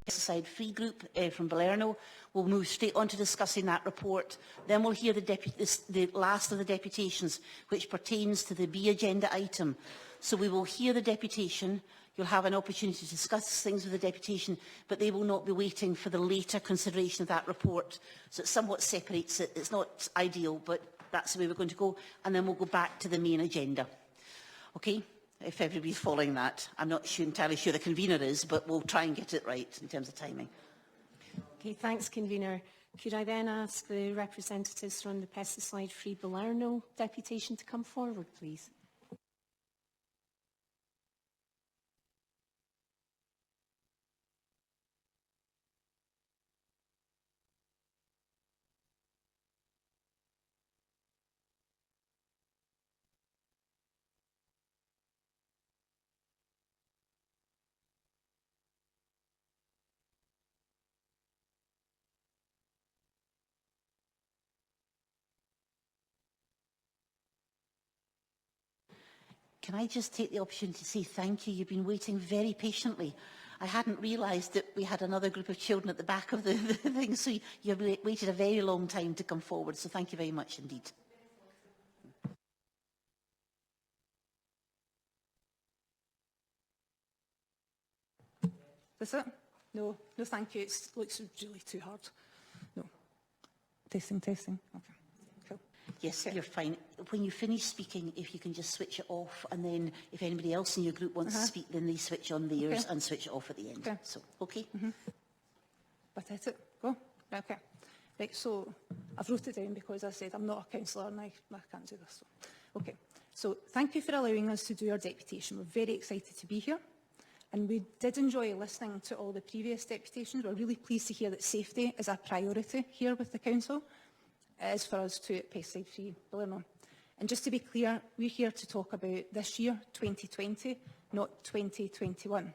Pesticide-Free group from Balerno. We'll move straight on to discussing that report. Then we'll hear the last of the deputations, which pertains to the B agenda item. So we will hear the deputation. You'll have an opportunity to discuss things with the deputation, but they will not be waiting for the later consideration of that report. So it somewhat separates it. It's not ideal, but that's the way we're going to go. And then we'll go back to the main agenda. Okay? If everybody's following that. I'm not entirely sure the convener is, but we'll try and get it right in terms of timing. Okay, thanks, convener. Could I then ask the representatives from the Pesticide-Free Balerno deputation to come forward, please? Can I just take the opportunity to say thank you? You've been waiting very patiently. I hadn't realised that we had another group of children at the back of the thing, so you've waited a very long time to come forward, so thank you very much indeed. Is it? No, no thank you. It looks really too hard. No. Testing, testing. Okay. Yes, you're fine. When you finish speaking, if you can just switch it off, and then if anybody else in your group wants to speak, then they switch on theirs and switch it off at the end. Okay. So, okay? But that's it. Go. Okay. Right, so I've wrote it down because I said I'm not a councillor and I can't do this. So. Okay. So thank you for allowing us to do our deputation. We're very excited to be here. And we did enjoy listening to all the previous deputations. We're really pleased to hear that safety is a priority here with the council. It is for us too at Pesticide-Free Balerno. And just to be clear, we're here to talk about this year, 2020, not 2021.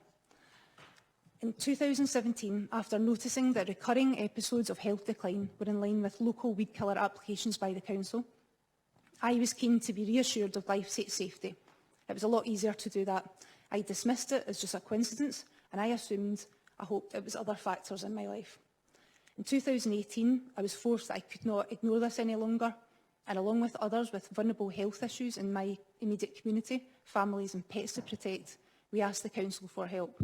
In 2017, after noticing that recurring episodes of health decline were in line with local weed killer applications by the council, I was keen to be reassured of glyphosate safety. It was a lot easier to do that. I dismissed it as just a coincidence, and I hoped it was other factors in my life. In 2018, I was forced that I could not ignore this any longer, and along with others with vulnerable health issues in my immediate community, families and pets to protect, we asked the council for help.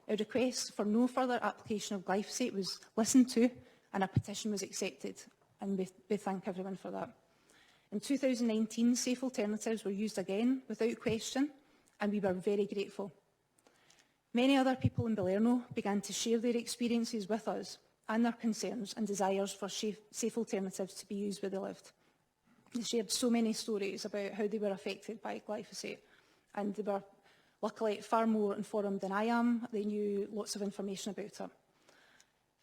Our request for no further application of glyphosate was listened to, and a petition was accepted, and we thank everyone for that. In 2019, safe alternatives were used again without question, and we were very grateful. Many other people in Balerno began to share their experiences with us and their concerns and desires for safe alternatives to be used where they lived. They shared so many stories about how they were affected by glyphosate, and they were luckily far more informed than I am. They knew lots of information about it.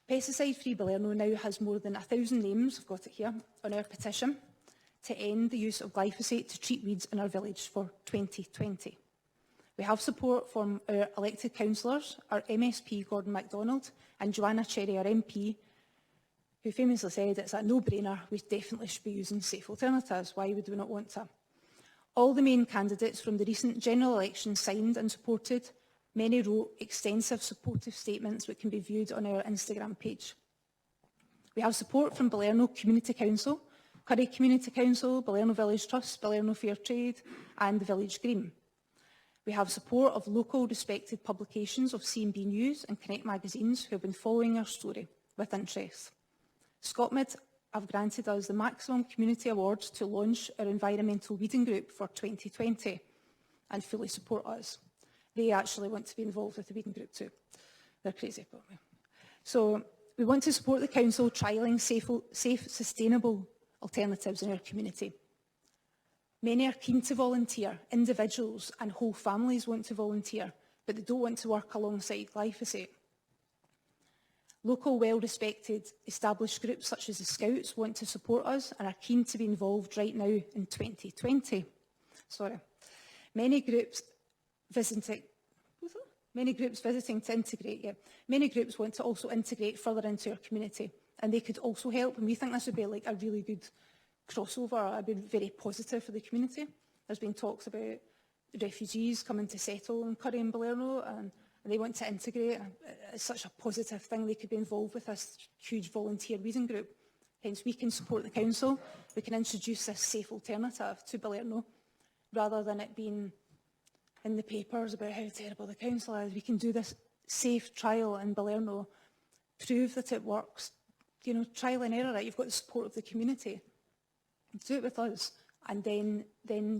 Pesticide-Free Balerno now has more than 1,000 names, I've got it here, on our petition to end the use of glyphosate to treat weeds in our village for 2020. We have support from our elected councillors, our MSP Gordon MacDonald and Joanna Cherry, our MP, who famously said it's a no-brainer, we definitely should be using safe alternatives. Why would we not want to? All the main candidates from the recent general election signed and supported. Many wrote extensive supportive statements which can be viewed on our Instagram page. We have support from Balerno Community Council, Curry Community Council, Balerno Village Trust, Balerno Fair Trade and the Village Green. We have support of local respected publications of C&B News and Connect magazines who have been following our story with interest. ScotMid have granted us the maximum community awards to launch our environmental weeding group for 2020 and fully support us. They actually want to be involved with the weeding group too. They're crazy about me. So we want to support the council trialling safe, sustainable alternatives in our community. Many are keen to volunteer. Individuals and whole families want to volunteer, but they don't want to work alongside glyphosate. Local, well-respected, established groups such as the Scouts want to support us and are keen to be involved right now in 2020. Many groups visiting to integrate, Many groups want to also integrate further into our community, and they could also help, and we think this would be like a really good crossover. I've been very positive for the community. There's been talks about refugees coming to settle in Curry and Balerno, and and they want to integrate. It's such a positive thing. They could be involved with this huge volunteer weeding group. Hence, we can support the council. We can introduce this safe alternative to Balerno, rather than it being in the papers about how terrible the council is. We can do this safe trial in Balerno, prove that it works. You know, trial and error it. You've got the support of the community. Do it with us. And then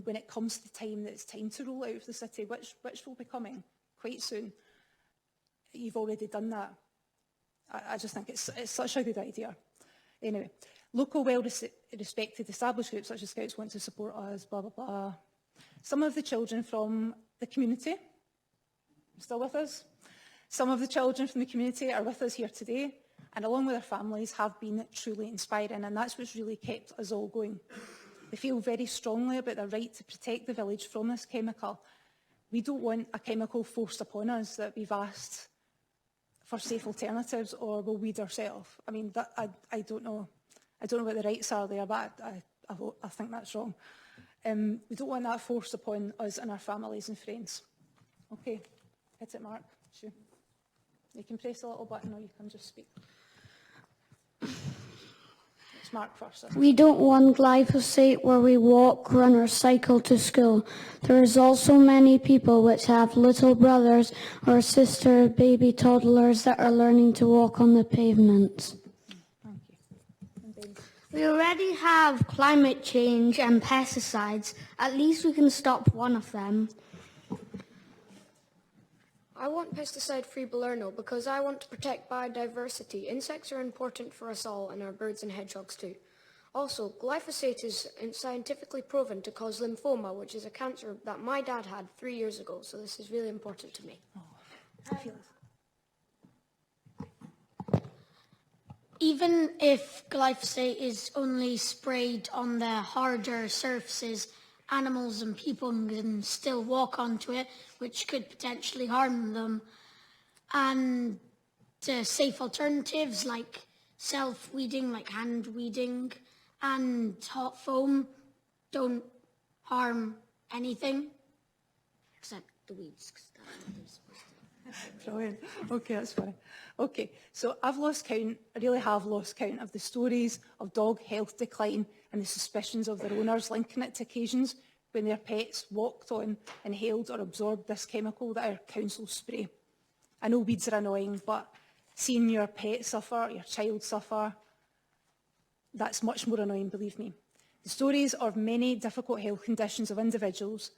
when it comes to the time that it's time to roll out of the city, which will be coming quite soon, you've already done that. I just think it's such a good idea. Anyway, local well-respected established groups such as Scouts want to support us, blah, blah, blah. Some of the children from the community, still with us? Some of the children from the community are with us here today, and along with their families have been truly inspiring, and that's what's really kept us all going. They feel very strongly about their right to protect the village from this chemical. We don't want a chemical forced upon us that we've asked for safe alternatives or we'll weed ourselves. I mean, I don't know. I don't know what the rights are there, but I think that's wrong. We don't want that forced upon us and our families and friends. Okay, hit it, Mark. Sure. You can press a little button or you can just speak. It's Mark first. We don't want glyphosate where we walk, run or cycle to school. There is also many people which have little brothers or sister, baby toddlers that are learning to walk on the pavement. Thank you. We already have climate change and pesticides. At least we can stop one of them. I want pesticide-free Balerno because I want to protect biodiversity. Insects are important for us all and our birds and hedgehogs too. Also, glyphosate is scientifically proven to cause lymphoma, which is a cancer that my dad had 3 years ago, so this is really important to me. Felix. Even if glyphosate is only sprayed on the harder surfaces, animals and people can still walk onto it, which could potentially harm them. And safe alternatives like self-weeding, like hand weeding, and hot foam don't harm anything, except the weeds. Brilliant. Okay, that's funny. Okay, so I've lost count, I really have lost count of the stories of dog health decline and the suspicions of their owners linking it to occasions when their pets walked on, inhaled or absorbed this chemical that our council spray. I know weeds are annoying, but seeing your pet suffer, your child suffer, that's much more annoying, believe me. The stories of many difficult health conditions of individuals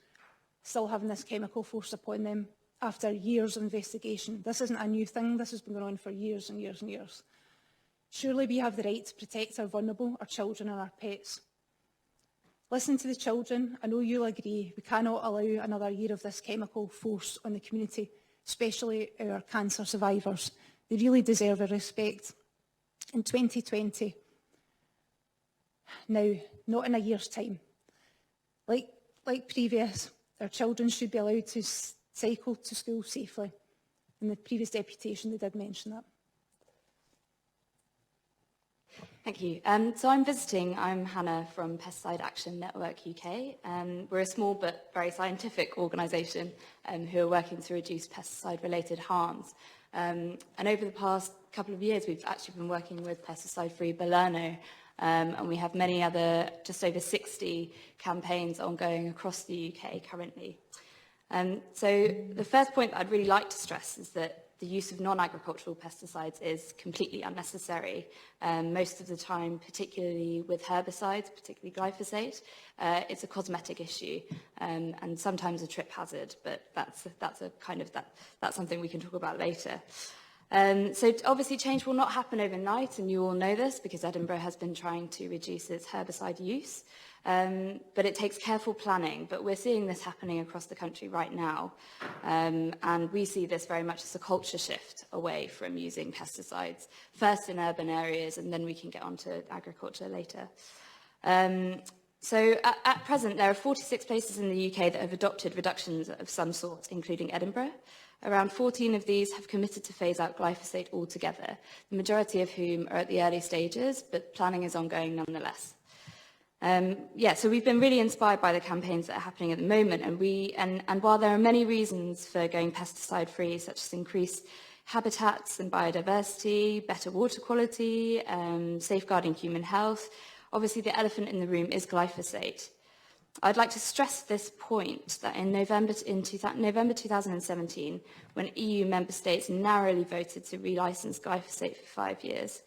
still having this chemical forced upon them after years of investigation. This isn't a new thing, this has been going on for years and years and years. Surely we have the right to protect our vulnerable, our children and our pets. Listen to the children, I know you'll agree, we cannot allow another year of this chemical force on the community, especially our cancer survivors. They really deserve our respect. In 2020, now, not in a year's time, like previous, our children should be allowed to cycle to school safely. In the previous deputation, they did mention that. Thank you. So I'm visiting. I'm Hannah from Pesticide Action Network UK. We're a small but very scientific organisation who are working to reduce pesticide-related harms. And over the past couple of years, we've actually been working with Pesticide-Free Balerno, and we have many other, just over 60 campaigns ongoing across the UK currently. So the first point that I'd really like to stress is that the use of non-agricultural pesticides is completely unnecessary. Most of the time, particularly with herbicides, particularly glyphosate, it's a cosmetic issue and sometimes a trip hazard, but that's something we can talk about later. So obviously change will not happen overnight, and you all know this because Edinburgh has been trying to reduce its herbicide use. But it takes careful planning, but we're seeing this happening across the country right now. And we see this very much as a culture shift away from using pesticides, first in urban areas, and then we can get on to agriculture later. So at present, there are 46 places in the UK that have adopted reductions of some sort, including Edinburgh. Around 14 of these have committed to phase out glyphosate altogether, the majority of whom are at the early stages, but planning is ongoing nonetheless. So we've been really inspired by the campaigns that are happening at the moment, and while there are many reasons for going pesticide-free, such as increased habitats and biodiversity, better water quality, safeguarding human health, obviously the elephant in the room is glyphosate. I'd like to stress this point that in November 2017, when EU member states narrowly voted to relicense glyphosate for 5 years,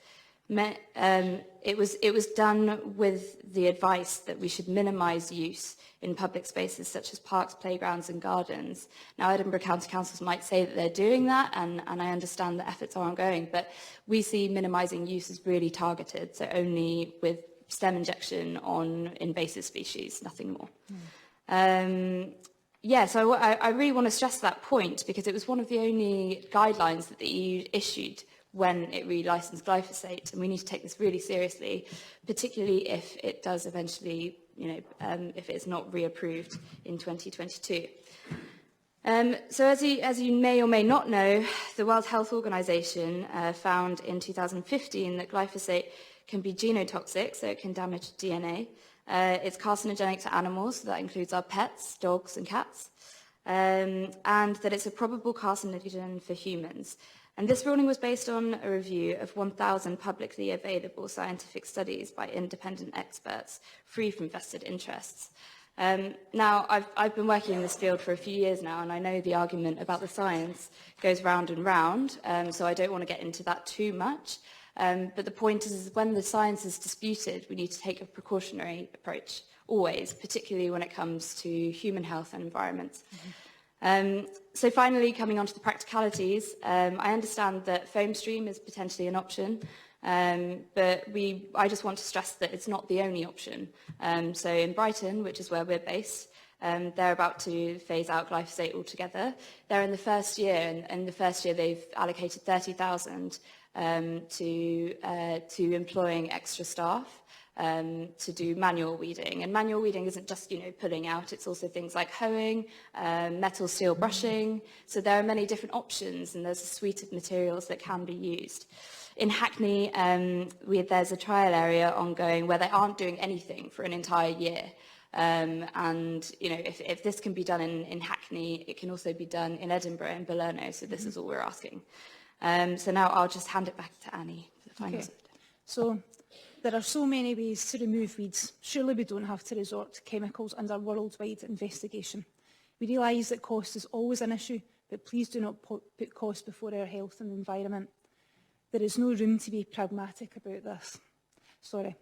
it was done with the advice that we should minimise use in public spaces such as parks, playgrounds and gardens. Now, Edinburgh County Councils might say that they're doing that, and I understand that efforts are ongoing, but we see minimising use as really targeted, so only with stem injection on invasive species, nothing more. So I really want to stress that point because it was one of the only guidelines that the EU issued when it relicensed glyphosate, and we need to take this really seriously, particularly if it does eventually, if it's not reapproved in 2022. So as you may or may not know, the World Health Organization found in 2015 that glyphosate can be genotoxic, so it can damage DNA. It's carcinogenic to animals, so that includes our pets, dogs and cats, and that it's a probable carcinogen for humans. And this ruling was based on a review of 1,000 publicly available scientific studies by independent experts, free from vested interests. Now, I've been working in this field for a few years now, and I know the argument about the science goes round and round, so I don't want to get into that too much. But the point is when the science is disputed, we need to take a precautionary approach, always, particularly when it comes to human health and environment. So finally, coming on to the practicalities, I understand that foam stream is potentially an option, but I just want to stress that it's not the only option. So in Brighton, which is where we're based, they're about to phase out glyphosate altogether. They're in the first year, and in the first year they've allocated 30,000 to employing extra staff to do manual weeding. And manual weeding isn't just, pulling out, it's also things like hoeing, metal steel brushing. So there are many different options, and there's a suite of materials that can be used. In Hackney, there's a trial area ongoing where they aren't doing anything for an entire year. If this can be done in Hackney, it can also be done in Edinburgh and Balerno. So this is all we're asking. So now I'll just hand it back to Annie for the final slide. So there are so many ways to remove weeds. Surely we don't have to resort to chemicals under worldwide investigation. We realise that cost is always an issue, but please do not put cost before our health and environment. There is no room to be pragmatic about this. Sorry.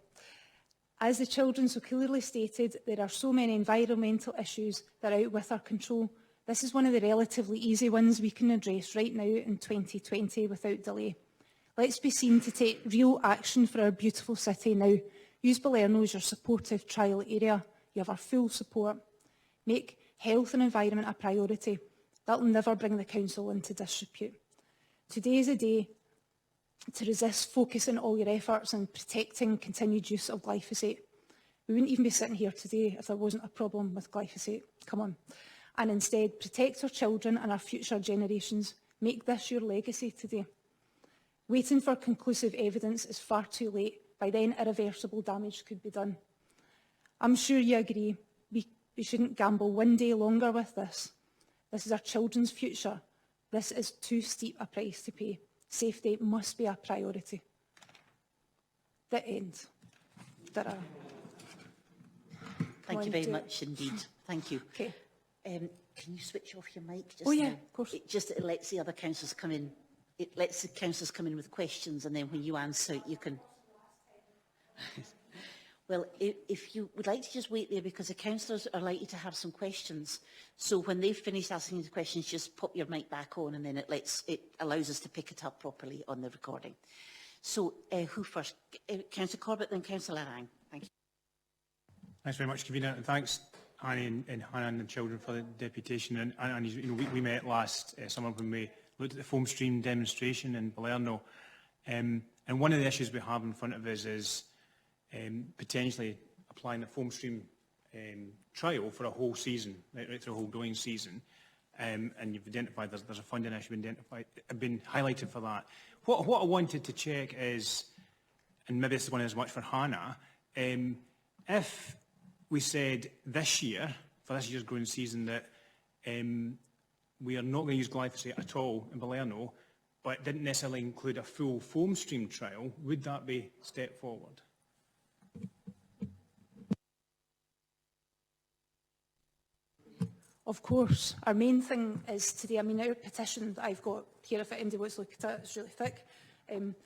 As the children so clearly stated, there are so many environmental issues that are out with our control. This is one of the relatively easy ones we can address right now in 2020 without delay. Let's be seen to take real action for our beautiful city now. Use Balerno as your supportive trial area. You have our full support. Make health and environment a priority. That will never bring the council into disrepute. Today is a day to resist focusing all your efforts on protecting continued use of glyphosate. We wouldn't even be sitting here today if there wasn't a problem with glyphosate. Come on. And instead, protect our children and our future generations. Make this your legacy today. Waiting for conclusive evidence is far too late. By then, irreversible damage could be done. I'm sure you agree. We shouldn't gamble one day longer with this. This is our children's future. This is too steep a price to pay. Safety must be a priority. The end. Thank you very much indeed. Thank you. Okay. Can you switch off your mic? Just Yeah, now? of course. It lets the other councillors come in. It lets the councillors come in with questions, and then when you answer, you can... Well, if you would like to just wait there, because the councillors are likely to have some questions. So when they've finished asking the questions, just pop your mic back on, and then it allows us to pick it up properly on the recording. So who first? Councillor Corbett, then Councillor Arang. Thank you. Thanks very much, Convener, and thanks Annie and Hannah and the children for the deputation. And we met last summer when we looked at the foam stream demonstration in Balerno. And one of the issues we have in front of us is potentially applying the foam stream trial for a whole season, right through a whole growing season. And you've identified there's a funding issue been highlighted for that. What I wanted to check is, and maybe this is one as much for Hannah, if we said this year, for this year's growing season, that we are not going to use glyphosate at all in Balerno, but didn't necessarily include a full foam stream trial, would that be a step forward? Of course. Our main thing is today, I mean, our petition that I've got here, if anybody wants to look at it, it's really thick.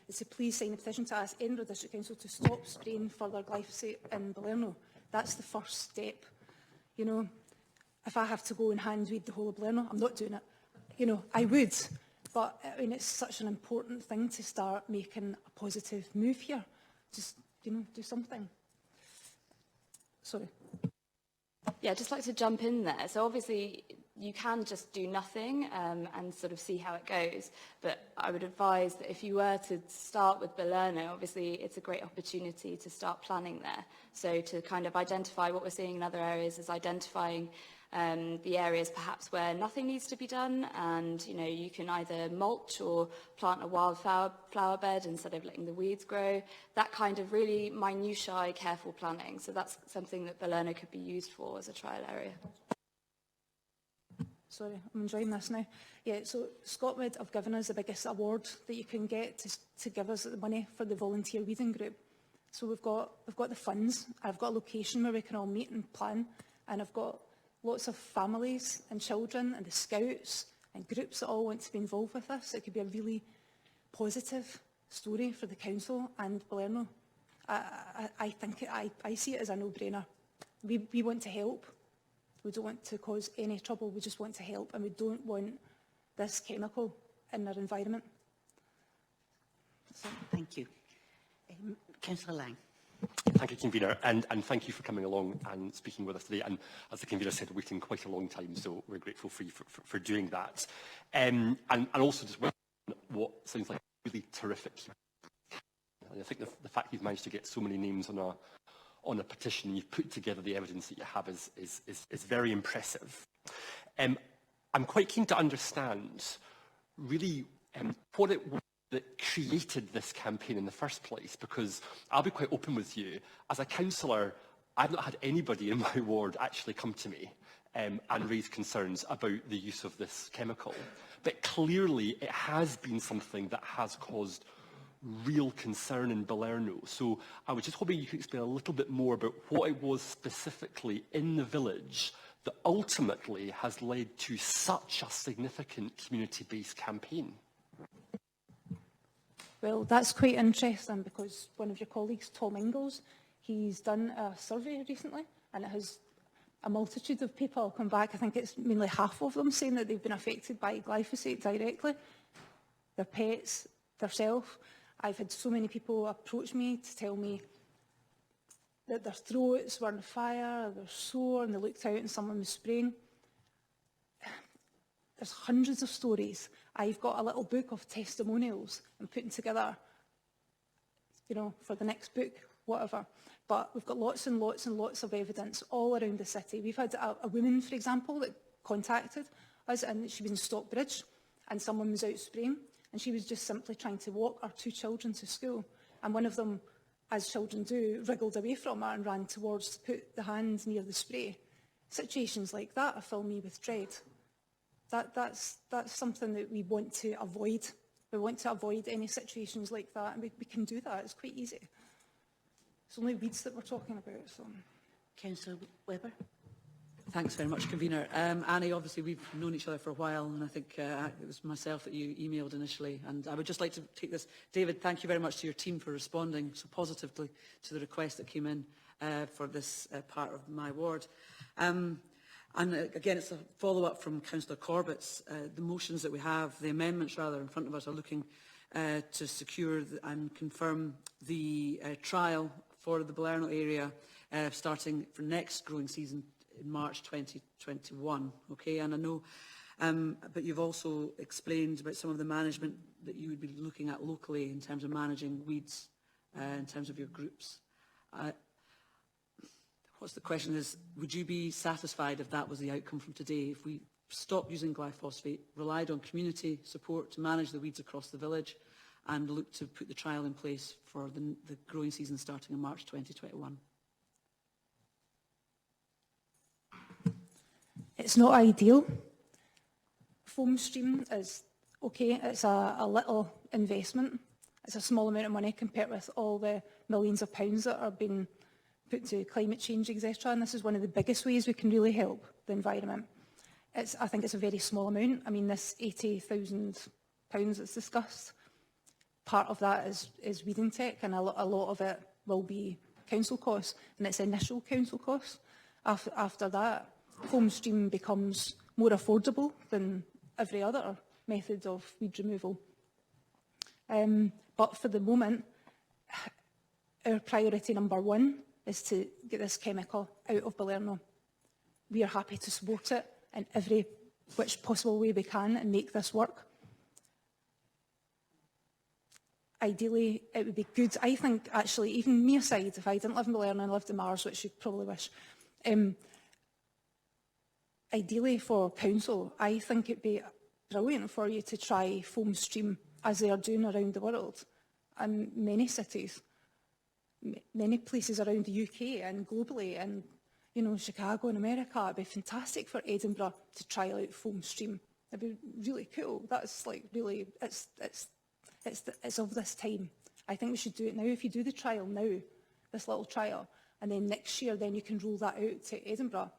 It's to please sign a petition to ask Edinburgh District Council to stop spraying further glyphosate in Balerno. That's the first step. You know, if I have to go and hand weed the whole of Balerno, I'm not doing it. You know, I would. But, I mean, it's such an important thing to start making a positive move here. Just, you know, do something. Sorry. Yeah, I'd just like to jump in there. So obviously you can just do nothing and sort of see how it goes. But I would advise that if you were to start with Balerno, obviously it's a great opportunity to start planning there. So to kind of identify what we're seeing in other areas is identifying the areas perhaps where nothing needs to be done, and you know, you can either mulch or plant a flower bed instead of letting the weeds grow. That kind of really minutiae, careful planning. So that's something that Balerno could be used for as a trial area. Sorry, I'm enjoying this now. Yeah, so Scotland have given us the biggest award that you can get to give us the money for the volunteer weeding group. So we've got the funds. I've got a location where we can all meet and plan, and I've got lots of families and children and the scouts and groups that all want to be involved with this. It could be a really positive story for the council and Balerno. I think I see it as a no-brainer. We want to help. We don't want to cause any trouble. We just want to help, and we don't want this chemical in our environment. So. Thank you. Councillor Lang. Thank you, Convener, and thank you for coming along and speaking with us today. And as the Convener said, waiting quite a long time, so we're grateful for you for doing that. And also just what sounds like a really terrific. And I think the fact you've managed to get so many names on a petition, you've put together the evidence that you have is very impressive. I'm quite keen to understand really what it was that created this campaign in the first place, because I'll be quite open with you. As a councillor, I've not had anybody in my ward actually come to me and raise concerns about the use of this chemical. But clearly it has been something that has caused real concern in Balerno. So I was just hoping you could explain a little bit more about what it was specifically in the village that ultimately has led to such a significant community-based campaign. Well, that's quite interesting, because one of your colleagues, Tom Ingalls, he's done a survey recently, and it has a multitude of people come back. I think it's mainly half of them saying that they've been affected by glyphosate directly. Their pets, themselves. I've had so many people approach me to tell me that their throats were on fire, they're sore, and they looked out and someone was spraying. There's hundreds of stories. I've got a little book of testimonials I'm putting together, you know, for the next book, whatever. But we've got lots and lots and lots of evidence all around the city. We've had a woman, for example, that contacted us, and she was in Stockbridge, and someone was out spraying, and she was just simply trying to walk our 2 children to school. And one of them, as children do, wriggled away from her and ran towards to put the hand near the spray. Situations like that fill me with dread. That's something that we want to avoid. We want to avoid any situations like that, and we can do that. It's quite easy. It's only weeds that we're talking about. So. Councillor Webber. Thanks very much, Convener. Annie, obviously we've known each other for a while, and I think it was myself that you emailed initially, and I would just like to take this. David, thank you very much to your team for responding so positively to the request that came in for this part of my ward. And again, it's a follow-up from Councillor Corbett's. The motions that we have, the amendments rather, in front of us are looking to secure and confirm the trial for the Balerno area starting for next growing season in March 2021. Okay, and I know, but you've also explained about some of the management that you would be looking at locally in terms of managing weeds, in terms of your groups. What's the question is, would you be satisfied if that was the outcome from today? If we stopped using glyphosate, relied on community support to manage the weeds across the village, and looked to put the trial in place for the growing season starting in March 2021? It's not ideal. Foam stream is okay, it's a little investment. It's a small amount of money compared with all the millions of pounds that are being put to climate change, etc. And this is one of the biggest ways we can really help the environment. I think it's a very small amount. I mean, this £80,000 that's discussed, part of that is weeding tech, and a lot of it will be council costs, and it's initial council costs. After that, foam stream becomes more affordable than every other method of weed removal. But for the moment, our priority number one is to get this chemical out of Balerno. We are happy to support it in every which possible way we can and make this work. Ideally, it would be good. I think, actually, even me aside, if I didn't live in Balerno and lived in Mars, which you probably wish, ideally for council, I think it'd be brilliant for you to try foam stream as they are doing around the world and many cities, many places around the UK and globally, and you know, Chicago and America. It'd be fantastic for Edinburgh to try out foam stream. It'd be really cool. That's like really, it's of this time. I think we should do it now. If you do the trial now, this little trial, and then next year, then you can roll that out to Edinburgh.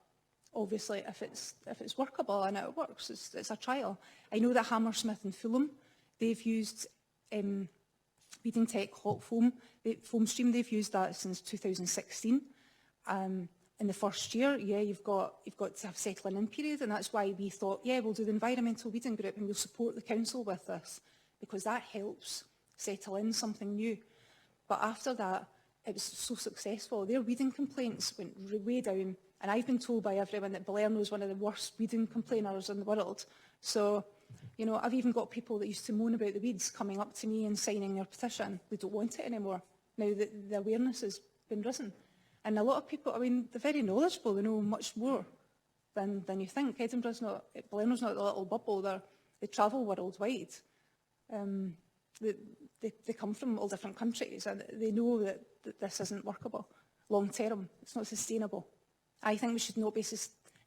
Obviously, if it's workable and it works, it's a trial. I know that Hammersmith and Fulham, they've used weeding tech hot foam, foam stream. They've used that since 2016. In the first year, yeah, you've got to have settling in period, and that's why we thought, yeah, we'll do the environmental weeding group and we'll support the council with this, because that helps settle in something new. But after that, it was so successful. Their weeding complaints went way down, and I've been told by everyone that Balerno is one of the worst weeding complainers in the world. So, you know, I've even got people that used to moan about the weeds coming up to me and signing their petition. They don't want it anymore, now that the awareness has been risen. And a lot of people, I mean, they're very knowledgeable. They know much more than you think. Balerno's not a little bubble. They travel worldwide. They come from all different countries, and they know that this isn't workable long term. It's not sustainable. I think we should not be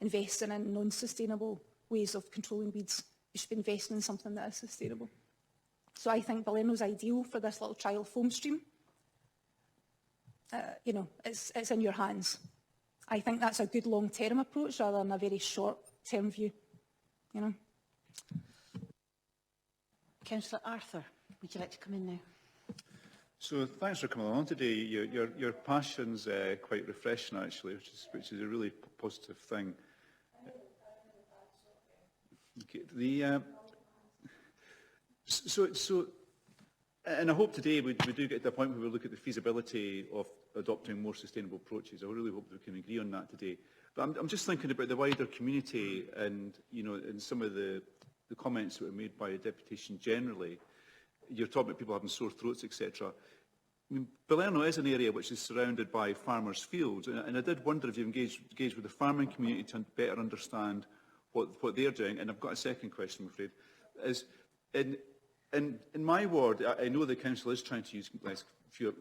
investing in non-sustainable ways of controlling weeds. We should be investing in something that is sustainable. So I think Balerno's ideal for this little trial foam stream. You know, it's in your hands. I think that's a good long-term approach rather than a very short-term view, you know. Councillor Arthur, would you like to come in now? So thanks for coming along today. Your passion's quite refreshing, actually, which is a really positive thing. Okay, and I hope today we do get to a point where we look at the feasibility of adopting more sustainable approaches. I really hope that we can agree on that today. But I'm just thinking about the wider community and, you know, and some of the comments that were made by the Deputation generally. You're talking about people having sore throats, etc. I mean, Balerno is an area which is surrounded by farmers' fields, and I did wonder if you've engaged with the farming community to better understand what they're doing. And I've got a second question, I'm afraid. Is in my ward, I know the council is trying to use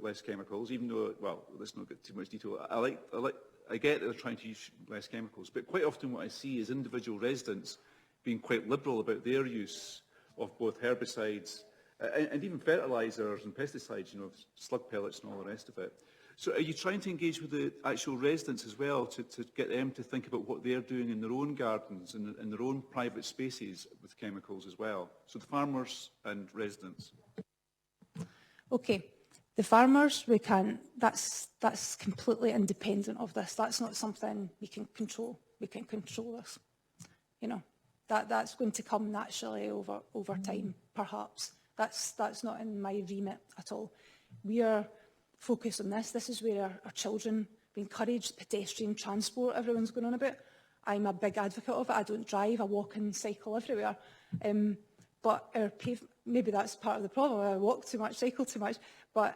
less chemicals, even though, well, let's not get too much detail. I get that they're trying to use less chemicals, but quite often what I see is individual residents being quite liberal about their use of both herbicides and even fertilisers and pesticides, you know, slug pellets and all the rest of it. So are you trying to engage with the actual residents as well to get them to think about what they're doing in their own gardens and in their own private spaces with chemicals as well? So the farmers and residents. Okay, the farmers, we can, that's completely independent of this. That's not something we can control. We can control this. You know, that's going to come naturally over time, perhaps. That's not in my remit at all. We are focused on this. This is where our children be encouraged, pedestrian transport, everyone's going on about. I'm a big advocate of it. I don't drive, I walk and cycle everywhere. But our maybe that's part of the problem. I walk too much, cycle too much. But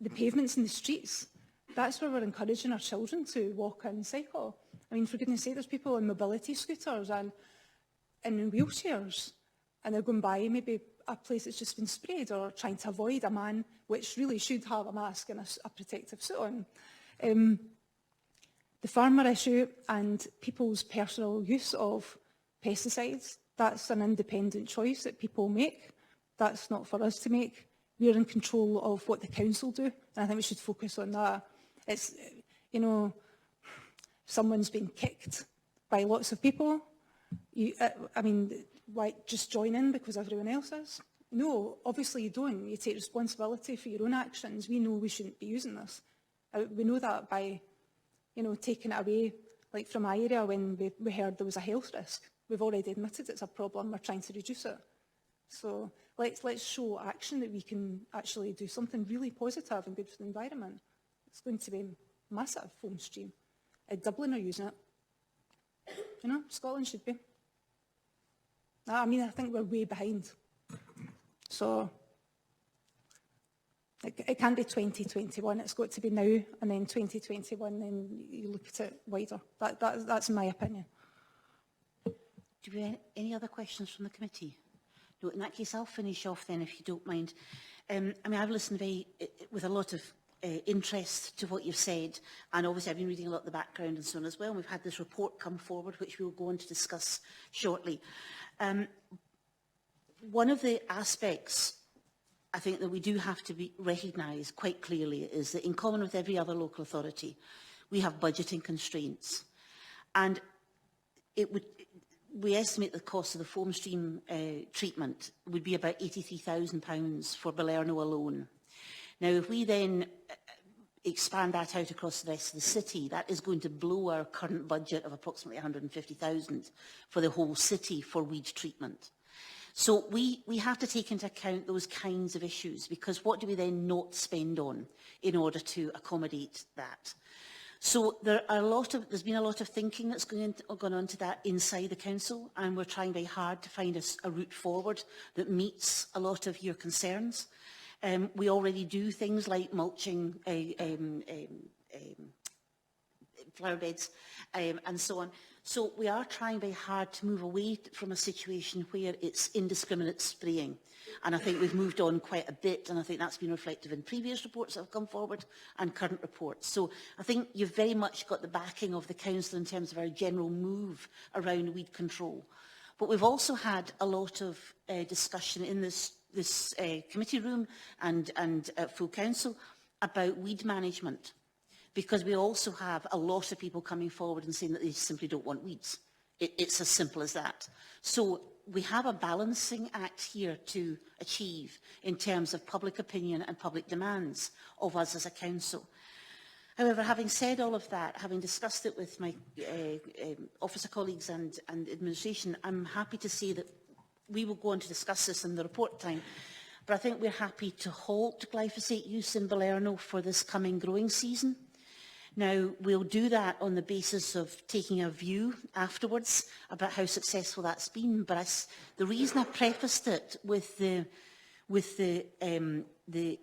the pavements in the streets, that's where we're encouraging our children to walk and cycle. I mean, for goodness sake, there's people on mobility scooters and in wheelchairs, and they're going by maybe a place that's just been sprayed or trying to avoid a man which really should have a mask and a protective suit on. The farmer issue and people's personal use of pesticides, that's an independent choice that people make. That's not for us to make. We're in control of what the council do, and I think we should focus on that. It's, you know, someone's been kicked by lots of people. I mean, why just join in because everyone else is? No, obviously you don't. You take responsibility for your own actions. We know we shouldn't be using this. We know that by, you know, taking it away, like from my area when we heard there was a health risk. We've already admitted it's a problem. We're trying to reduce it. So let's show action that we can actually do something really positive and good for the environment. It's going to be massive foam stream. Dublin are using it. You know, Scotland should be. I mean, I think we're way behind. So it can't be 2021. It's got to be now, and then 2021. Then you look at it wider. That's my opinion. Do we have any other questions from the committee? No, in that case, I'll finish off then, if you don't mind. I mean, I've listened with a lot of interest to what you've said, and obviously I've been reading a lot of the background and so on as well. And we've had this report come forward, which we'll go on to discuss shortly. One of the aspects I think that we do have to recognise quite clearly is that in common with every other local authority, we have budgeting constraints. And we estimate the cost of the foam stream treatment would be about £83,000 for Balerno alone. Now, if we then expand that out across the rest of the city, that is going to blow our current budget of approximately £150,000 for the whole city for weed treatment. So we have to take into account those kinds of issues, because what do we then not spend on in order to accommodate that? So there's been a lot of thinking that's gone on to that inside the council, and we're trying very hard to find a route forward that meets a lot of your concerns. We already do things like mulching flower beds and so on. So we are trying very hard to move away from a situation where it's indiscriminate spraying. And I think we've moved on quite a bit, and I think that's been reflected in previous reports that have come forward and current reports. So I think you've very much got the backing of the council in terms of our general move around weed control. But we've also had a lot of discussion in this committee room and full council about weed management, because we also have a lot of people coming forward and saying that they simply don't want weeds. It's as simple as that. So we have a balancing act here to achieve in terms of public opinion and public demands of us as a council. However, having said all of that, having discussed it with my officer colleagues and administration, I'm happy to say that we will go on to discuss this in the report time. But I think we're happy to halt glyphosate use in Balerno for this coming growing season. Now, we'll do that on the basis of taking a view afterwards about how successful that's been. But the reason I prefaced it with the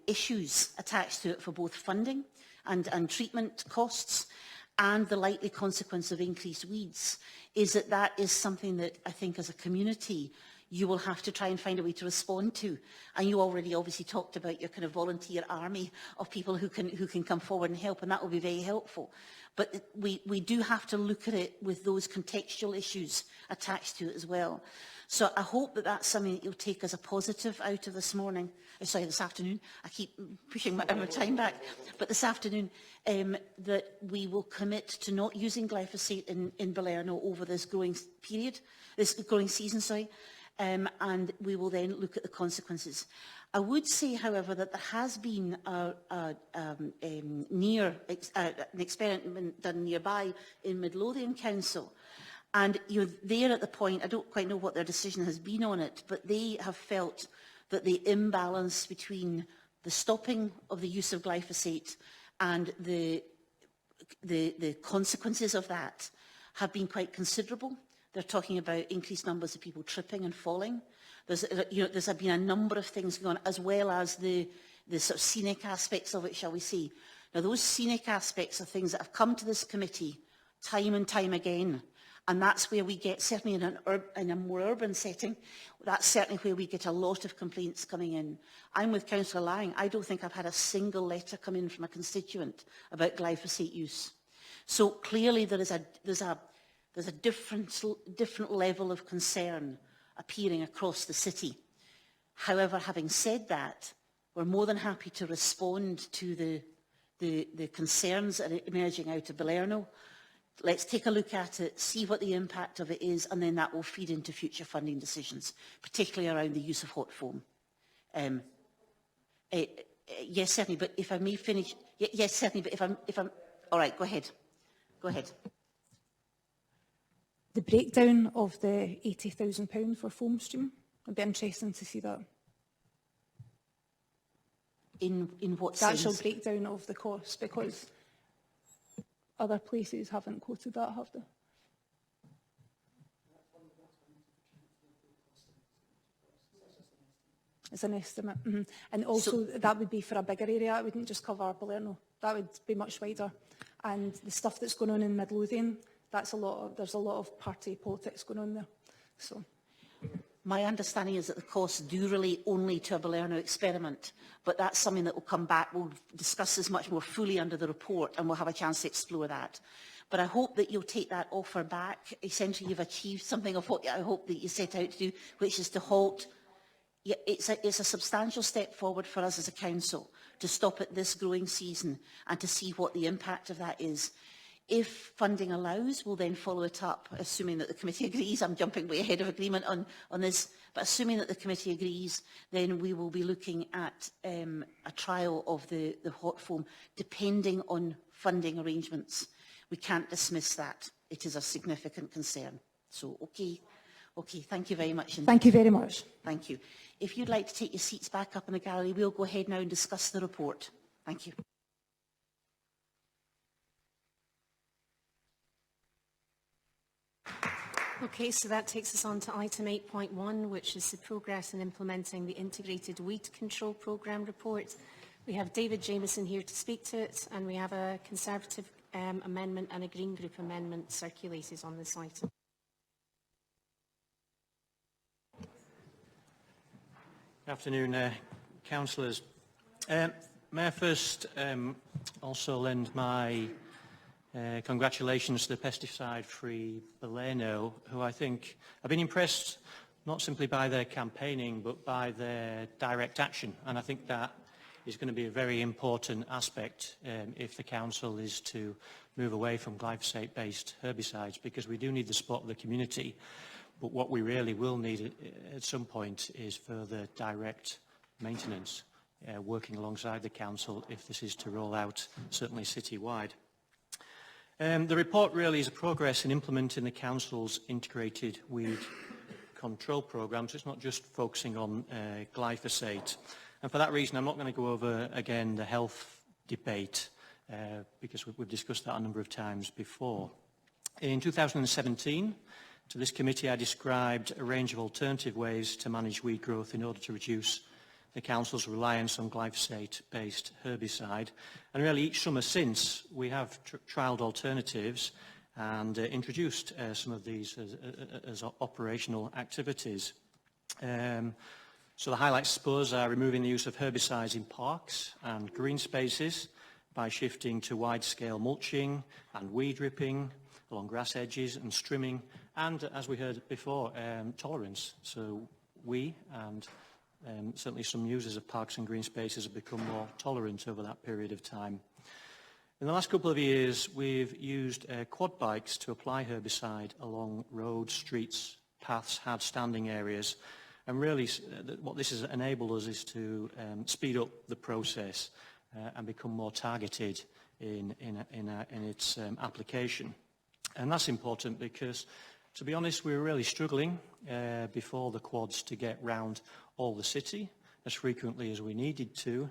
issues attached to it for both funding and treatment costs and the likely consequence of increased weeds is that is something that I think as a community you will have to try and find a way to respond to. And you already obviously talked about your kind of volunteer army of people who can come forward and help, and that will be very helpful. But we do have to look at it with those contextual issues attached to it as well. So I hope that that's something that you'll take as a positive out of this morning. Sorry, this afternoon. I keep pushing my time back. But this afternoon, that we will commit to not using glyphosate in Balerno over this growing period, this growing season, sorry. And we will then look at the consequences. I would say, however, that there has been an experiment done nearby in Midlothian Council, and you're there at the point, I don't quite know what their decision has been on it, but they have felt that the imbalance between the stopping of the use of glyphosate and the consequences of that have been quite considerable. They're talking about increased numbers of people tripping and falling. There's been a number of things going on, as well as the sort of scenic aspects of it, shall we say. Now, those scenic aspects are things that have come to this committee time and time again. And that's where we get, certainly in a more urban setting, that's certainly where we get a lot of complaints coming in. I'm with Councillor Lang. I don't think I've had a single letter come in from a constituent about glyphosate use. So clearly there's a different level of concern appearing across the city. However, having said that, we're more than happy to respond to the concerns that are emerging out of Balerno. Let's take a look at it, see what the impact of it is, and then that will feed into future funding decisions, particularly around the use of hot foam. Yes, certainly, but if I may finish... Yes, certainly, but if I'm... All right, go ahead. Go ahead. The breakdown of the £80,000 for foam stream, it'd be interesting to see that. In what The sense? actual breakdown of the cost, because other places haven't quoted that, have they? It's an estimate. And also that would be for a bigger area. It wouldn't just cover Balerno. That would be much wider. And the stuff that's going on in Midlothian, there's a lot of party politics going on there. So. My understanding is that the costs do relate only to a Balerno experiment, but that's something that will come back. We'll discuss this much more fully under the report, and we'll have a chance to explore that. But I hope that you'll take that offer back. Essentially, you've achieved something of what I hope that you set out to do, which is to halt. It's a substantial step forward for us as a council to stop at this growing season and to see what the impact of that is. If funding allows, we'll then follow it up, assuming that the committee agrees. I'm jumping way ahead of agreement on this, but assuming that the committee agrees, then we will be looking at a trial of the hot foam, depending on funding arrangements. We can't dismiss that. It is a significant concern. So, okay, thank you very much. Thank you very much. Thank you. If you'd like to take your seats back up in the gallery, we'll go ahead now and discuss the report. Thank you. Okay, so that takes us on to item 8.1, which is the progress in implementing the Integrated Weed Control Programme report. We have David Jameson here to speak to it, and we have a Conservative amendment and a Green Group amendment circulated on this item. Good afternoon, councillors. May I first also lend my congratulations to the Pesticide-Free Balerno, who I think I've been impressed not simply by their campaigning, but by their direct action. And I think that is going to be a very important aspect if the council is to move away from glyphosate-based herbicides, because we do need the support of the community. But what we really will need at some point is further direct maintenance, working alongside the council if this is to roll out, certainly citywide. The report really is a progress in implementing the council's integrated weed control programme, so it's not just focusing on glyphosate. And for that reason, I'm not going to go over again the health debate, because we've discussed that a number of times before. In 2017, to this committee, I described a range of alternative ways to manage weed growth in order to reduce the council's reliance on glyphosate-based herbicide. And really each summer since, we have trialled alternatives and introduced some of these as operational activities. So the highlights, I suppose, are removing the use of herbicides in parks and green spaces by shifting to wide-scale mulching and weed ripping along grass edges and trimming, and, as we heard before, tolerance. So we and certainly some users of parks and green spaces have become more tolerant over that period of time. In the last couple of years, we've used quad bikes to apply herbicide along roads, streets, paths, hard standing areas. And really, what this has enabled us is to speed up the process and become more targeted in its application. And that's important because, to be honest, we were really struggling before the quads to get round all the city as frequently as we needed to,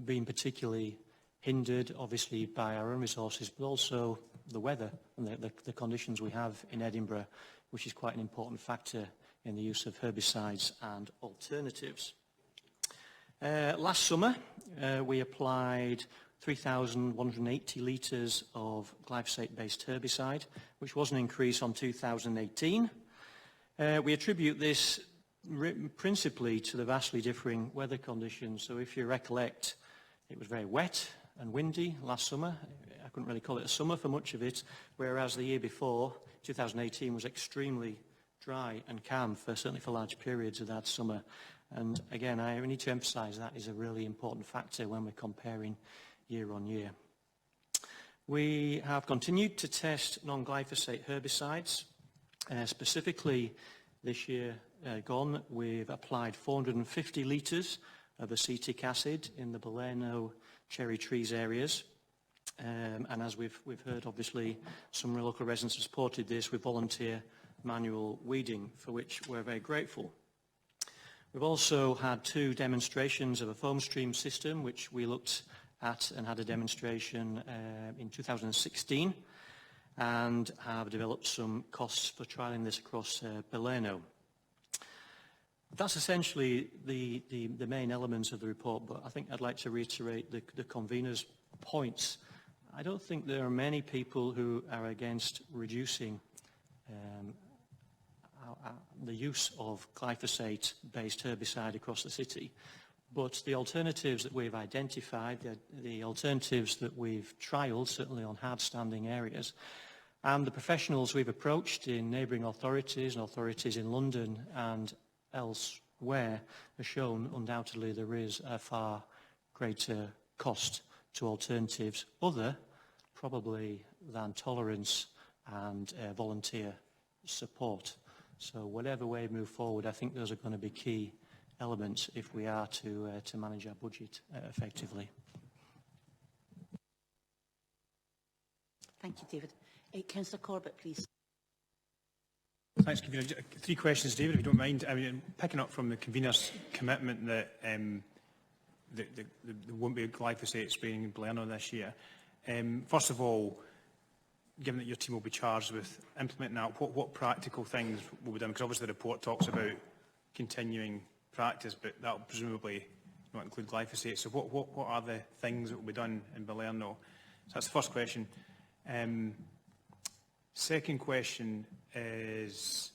being particularly hindered, obviously, by our own resources, but also the weather and the conditions we have in Edinburgh, which is quite an important factor in the use of herbicides and alternatives. Last summer, we applied 3,180 litres of glyphosate-based herbicide, which was an increase on 2018. We attribute this principally to the vastly differing weather conditions. So if you recollect, it was very wet and windy last summer, I couldn't really call it a summer for much of it, whereas the year before, 2018, was extremely dry and calm, certainly for large periods of that summer. And again, I need to emphasise that is a really important factor when we're comparing year on year. We have continued to test non-glyphosate herbicides. Specifically, this year gone, we've applied 450 litres of acetic acid in the Balerno cherry trees areas. And as we've heard, obviously, some local residents have supported this with volunteer manual weeding, for which we're very grateful. We've also had 2 demonstrations of a foam stream system, which we looked at and had a demonstration in 2016, and have developed some costs for trialling this across Balerno. That's essentially the main elements of the report, but I think I'd like to reiterate the convener's points. I don't think there are many people who are against reducing the use of glyphosate-based herbicide across the city, but the alternatives that we've identified, the alternatives that we've trialled, certainly on hard-standing areas, and the professionals we've approached in neighbouring authorities and authorities in London and elsewhere have shown undoubtedly there is a far greater cost to alternatives other probably than tolerance and volunteer support. So whatever way we move forward, I think those are going to be key elements if we are to manage our budget effectively. Thank you, David. Councillor Corbett, please. Thanks, Convener. 3 questions, David, if you don't mind. I mean, picking up from the Convener's commitment that there won't be a glyphosate spraying in Balerno this year. First of all, given that your team will be charged with implementing that, what practical things will be done? Because obviously the report talks about continuing practice, but that will presumably not include glyphosate. So what are the things that will be done in Balerno? So that's the first question. Second question is,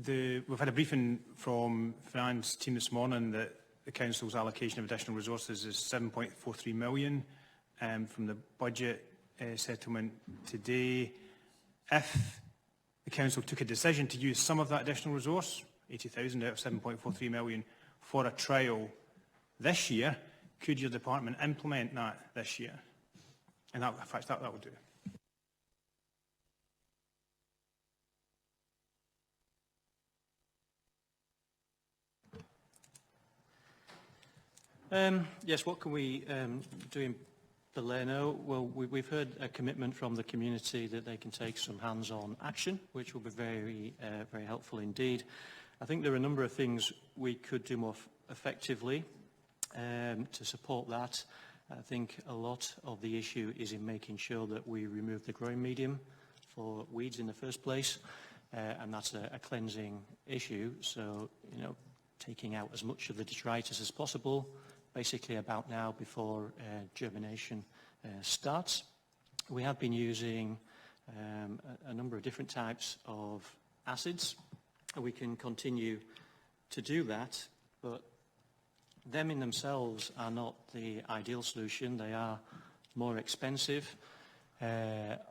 we've had a briefing from the finance team this morning that the council's allocation of additional resources is 7.43 million from the budget settlement today. If the council took a decision to use some of that additional resource, 80,000 out of 7.43 million, for a trial this year, could your department implement that this year? And that, in fact, that would do. Yes, what can we do in Balerno? Well, we've heard a commitment from the community that they can take some hands-on action, which will be very, very helpful indeed. I think there are a number of things we could do more effectively to support that. I think a lot of the issue is in making sure that we remove the growing medium for weeds in the first place, and that's a cleansing issue. So, you know, taking out as much of the detritus as possible, basically about now before germination starts. We have been using a number of different types of acids. We can continue to do that, but them in themselves are not the ideal solution. They are more expensive.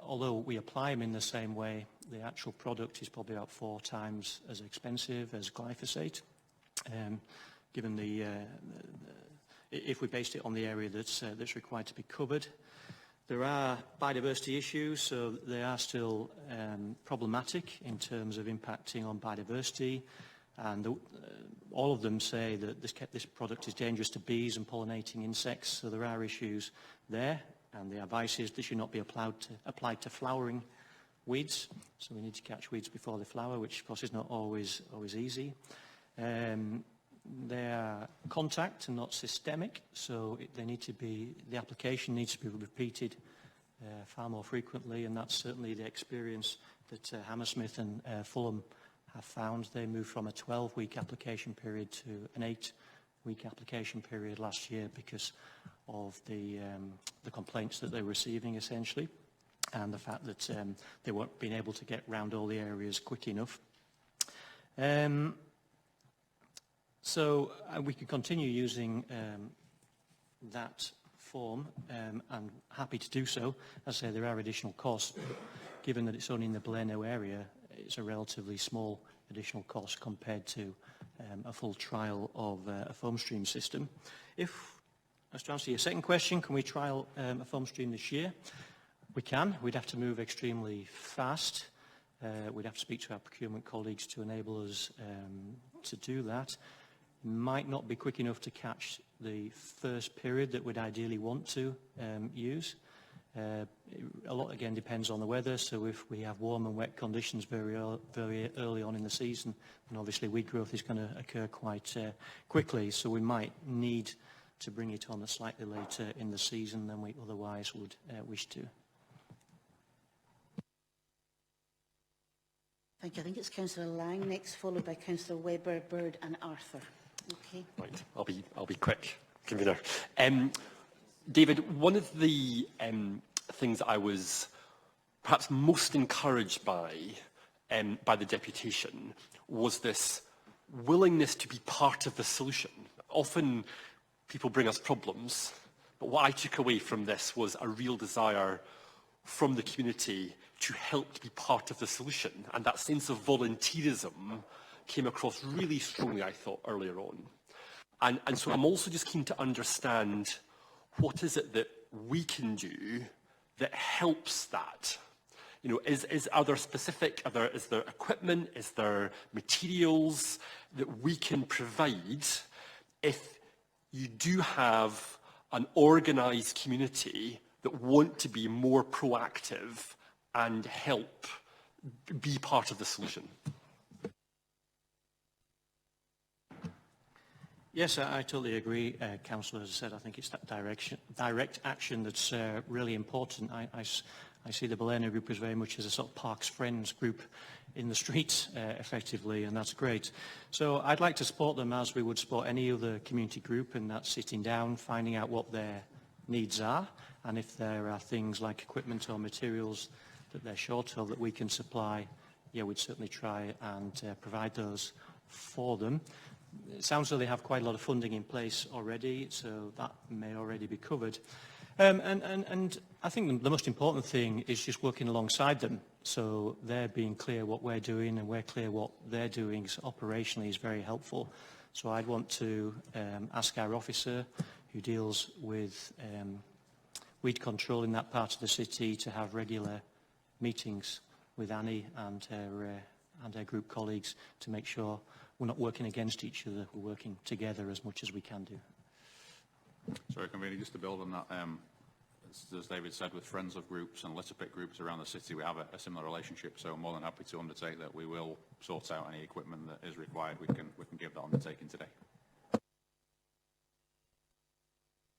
Although we apply them in the same way, the actual product is probably about 4 times as expensive as glyphosate. Given if we based it on the area that's required to be covered. There are biodiversity issues, so they are still problematic in terms of impacting on biodiversity, and all of them say that this product is dangerous to bees and pollinating insects, so there are issues there, and the advice is this should not be applied to flowering weeds, so we need to catch weeds before they flower, which of course is not always easy. They are contact and not systemic, so the application needs to be repeated far more frequently, and that's certainly the experience that Hammersmith and Fulham have found. They moved from a 12-week application period to an 8-week application period last year because of the complaints that they were receiving, essentially, and the fact that they weren't being able to get round all the areas quick enough. So we could continue using that form, and happy to do so. As I say, there are additional costs, but given that it's only in the Balerno area, it's a relatively small additional cost compared to a full trial of a foam stream system. As to answer your second question, can we trial a foam stream this year? We can. We'd have to move extremely fast. We'd have to speak to our procurement colleagues to enable us to do that. Might not be quick enough to catch the first period that we'd ideally want to use. A lot, again, depends on the weather, so if we have warm and wet conditions very early on in the season, then obviously weed growth is going to occur quite quickly, so we might need to bring it on slightly later in the season than we otherwise would wish to. Thank you. I think it's Councillor Lang next, followed by Councillor Webber, Bird and Arthur. Okay. Right, I'll be quick, Convener. David, one of the things that I was perhaps most encouraged by the deputation was this willingness to be part of the solution. Often people bring us problems, but what I took away from this was a real desire from the community to help to be part of the solution. And that sense of volunteerism came across really strongly, I thought, earlier on. And so I'm also just keen to understand what is it that we can do that helps that? You know, is there equipment, is there materials that we can provide if you do have an organised community that want to be more proactive and help be part of the solution? Yes, I totally agree, Councillor. As I said, I think it's that direct action that's really important. I see the Balerno group as very much as a sort of Parks Friends group in the streets, effectively, and that's great. So I'd like to support them as we would support any other community group, and that's sitting down, finding out what their needs are, and if there are things like equipment or materials that they're short of that we can supply, yeah, we'd certainly try and provide those for them. It sounds like they have quite a lot of funding in place already, so that may already be covered. And I think the most important thing is just working alongside them. So they're being clear what we're doing and we're clear what they're doing. So operationally is very helpful. So I'd want to ask our officer who deals with weed control in that part of the city to have regular meetings with Annie and her group colleagues to make sure we're not working against each other, we're working together as much as we can do. Sorry, Convener, just to build on that, as David said, with friends of groups and litter pick groups around the city, we have a similar relationship, so I'm more than happy to undertake that. We will sort out any equipment that is required. We can give that undertaking today.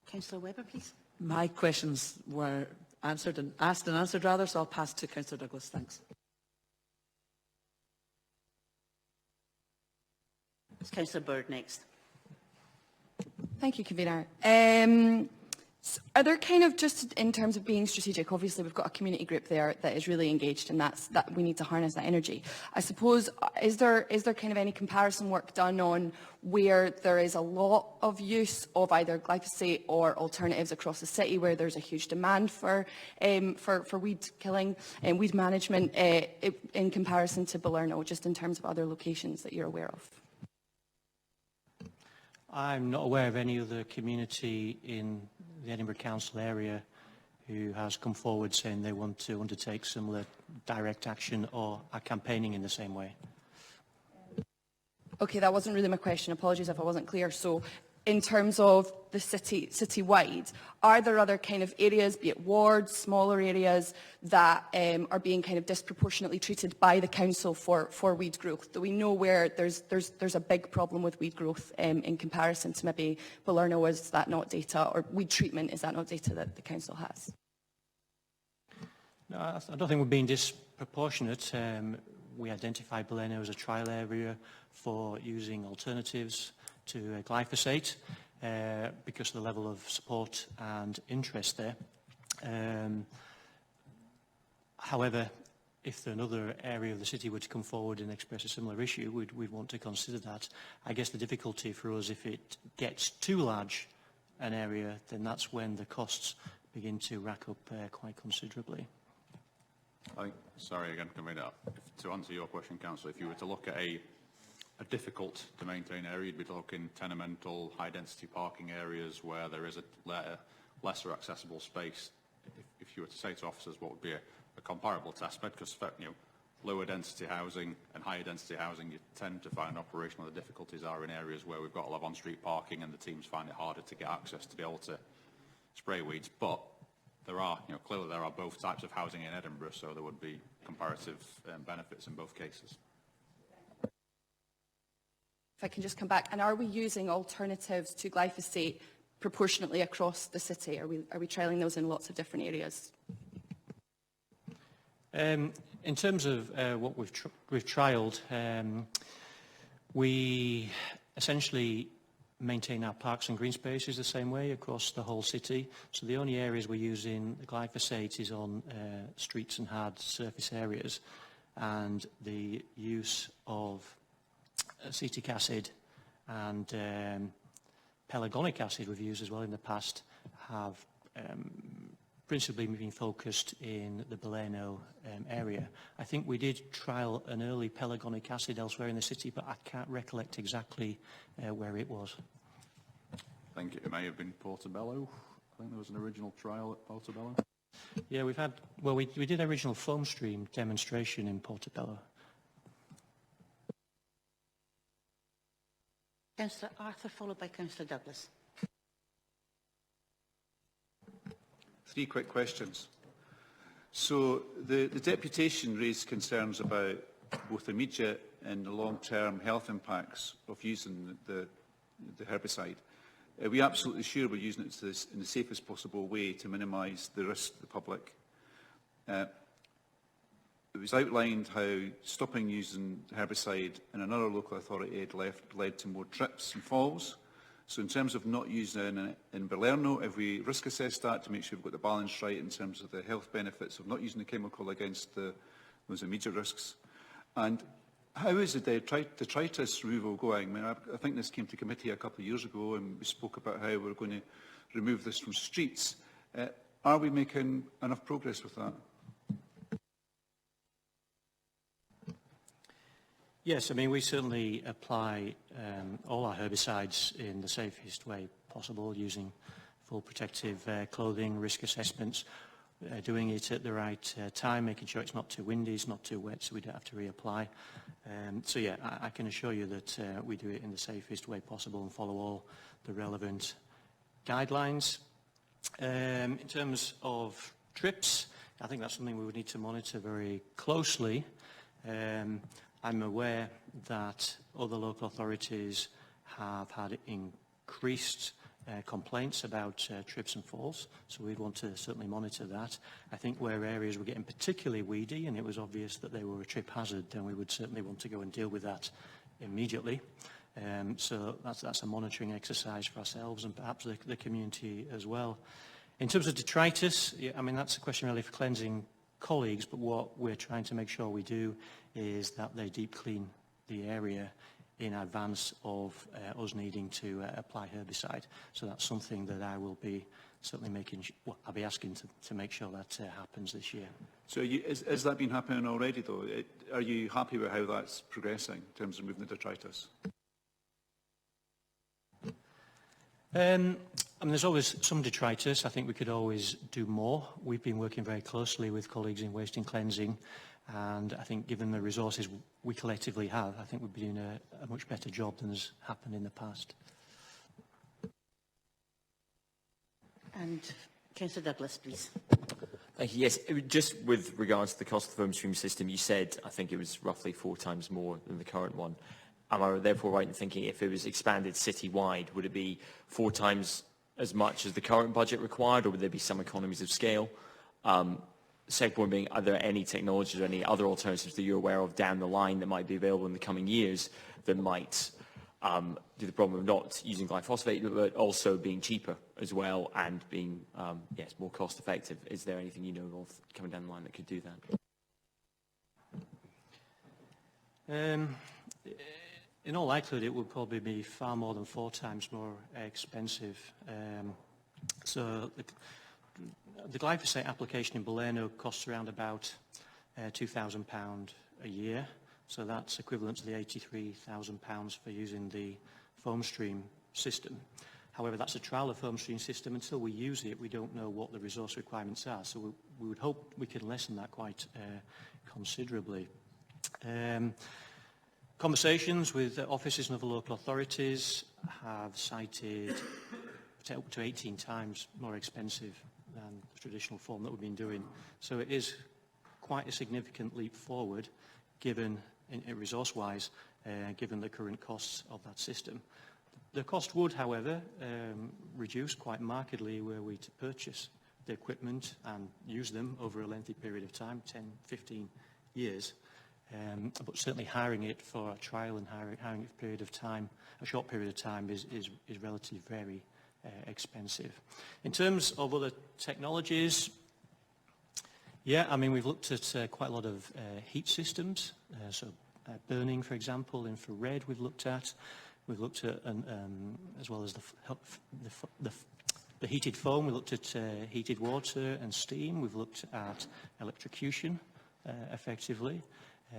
Councillor Webber, please. My questions were asked and answered rather, so I'll pass to Councillor Douglas. Thanks. It's Councillor Bird next. Thank you, Convener. Are there kind of, just in terms of being strategic, obviously we've got a community group there that is really engaged, and that we need to harness that energy. I suppose, is there kind of any comparison work done on where there is a lot of use of either glyphosate or alternatives across the city, where there's a huge demand for weed killing and weed management in comparison to Balerno, just in terms of other locations that you're aware of? I'm not aware of any other community in the Edinburgh Council area who has come forward saying they want to undertake similar direct action or are campaigning in the same way. Okay, that wasn't really my question. Apologies if I wasn't clear. So, in terms of the city-wide, are there other kind of areas, be it wards, smaller areas, that are being kind of disproportionately treated by the council for weed growth? Do we know where there's a big problem with weed growth in comparison to maybe Balerno? Is that not data, or weed treatment, is that not data that the council has? No, I don't think we're being disproportionate. We identified Balerno as a trial area for using alternatives to glyphosate because of the level of support and interest there. However, if another area of the city were to come forward and express a similar issue, we'd want to consider that. I guess the difficulty for us, if it gets too large an area, then that's when the costs begin to rack up quite considerably. Sorry again, Convener. To answer your question, Councillor, if you were to look at a difficult to maintain area, you'd be looking tenemental, high-density parking areas where there is a lesser accessible space. If you were to say to officers what would be a comparable test bed, because lower density housing and higher density housing, you tend to find operational the difficulties are in areas where we've got a lot of on-street parking and the teams find it harder to get access to be able to spray weeds. But there are, clearly there are both types of housing in Edinburgh, so there would be comparative benefits in both cases. If I can just come back, and are we using alternatives to glyphosate proportionately across the city? Are we trialling those in lots of different areas? In terms of what we've trialled, we essentially maintain our parks and green spaces the same way across the whole city. So the only areas we're using the glyphosate is on streets and hard surface areas, and the use of acetic acid and pelargonic acid we've used as well in the past have principally been focused in the Balerno area. I think we did trial an early pelargonic acid elsewhere in the city, but I can't recollect exactly where it was. I think it may have been Portobello. I think there was an original trial at Portobello. Yeah, we did original foam stream demonstration in Portobello. Councillor Arthur, followed by Councillor Douglas. 3 quick questions. So the deputation raised concerns about both immediate and the long-term health impacts of using the herbicide. Are we absolutely sure we're using it in the safest possible way to minimise the risk to the public? It was outlined how stopping using herbicide in another local authority had led to more trips and falls. So in terms of not using it in Balerno, have we risk assessed that to make sure we've got the balance right in terms of the health benefits of not using the chemical against those immediate risks? And how is the detritus removal going? I mean, I think this came to committee a couple of years ago and we spoke about how we're going to remove this from streets. Are we making enough progress with that? Yes, I mean, we certainly apply all our herbicides in the safest way possible, using full protective clothing, risk assessments, doing it at the right time, making sure it's not too windy, it's not too wet, so we don't have to reapply. So yeah, I can assure you that we do it in the safest way possible and follow all the relevant guidelines. In terms of trips, I think that's something we would need to monitor very closely. I'm aware that other local authorities have had increased complaints about trips and falls, so we'd want to certainly monitor that. I think where areas were getting particularly weedy and it was obvious that they were a trip hazard, then we would certainly want to go and deal with that immediately. So that's a monitoring exercise for ourselves and perhaps the community as well. In terms of detritus, yeah, I mean, that's a question really for cleansing colleagues, but what we're trying to make sure we do is that they deep clean the area in advance of us needing to apply herbicide. So that's something that I will be certainly I'll be asking to make sure that happens this year. So has that been happening already though? Are you happy with how that's progressing in terms of moving the detritus? I mean, there's always some detritus. I think we could always do more. We've been working very closely with colleagues in waste and cleansing, and I think given the resources we collectively have, I think we'd be doing a much better job than has happened in the past. And Councillor Douglas, please. Thank you. Yes, just with regards to the cost of the foam stream system, you said, I think it was roughly 4 times more than the current one. Am I therefore right in thinking if it was expanded city-wide, would it be 4 times as much as the current budget required, or would there be some economies of scale? Second point being, are there any technologies or any other alternatives that you're aware of down the line that might be available in the coming years that might do the problem of not using glyphosate, but also being cheaper as well and being, yes, more cost-effective? Is there anything you know of coming down the line that could do that? in all likelihood, it would probably be far more than 4 times more expensive. So the glyphosate application in Balerno costs around about £2,000 a year. So that's equivalent to the £83,000 for using the foam stream system. However, that's a trial of foam stream system. Until we use it, we don't know what the resource requirements are. So we would hope we can lessen that quite considerably. Conversations with officers and other local authorities have cited up to 18 times more expensive than the traditional form that we've been doing. So it is quite a significant leap forward, given, resource-wise, given the current costs of that system. The cost would, however, reduce quite markedly were we to purchase the equipment and use them over a lengthy period of time, 10, 15 years. But certainly hiring it for a trial and hiring it for a period of time, a short period of time, is relatively very expensive. In terms of other technologies, yeah, I mean, we've looked at quite a lot of heat systems, so burning, for example, infrared we've looked at. We've looked at, as well as the heated foam, we looked at heated water and steam. We've looked at electrocution, effectively.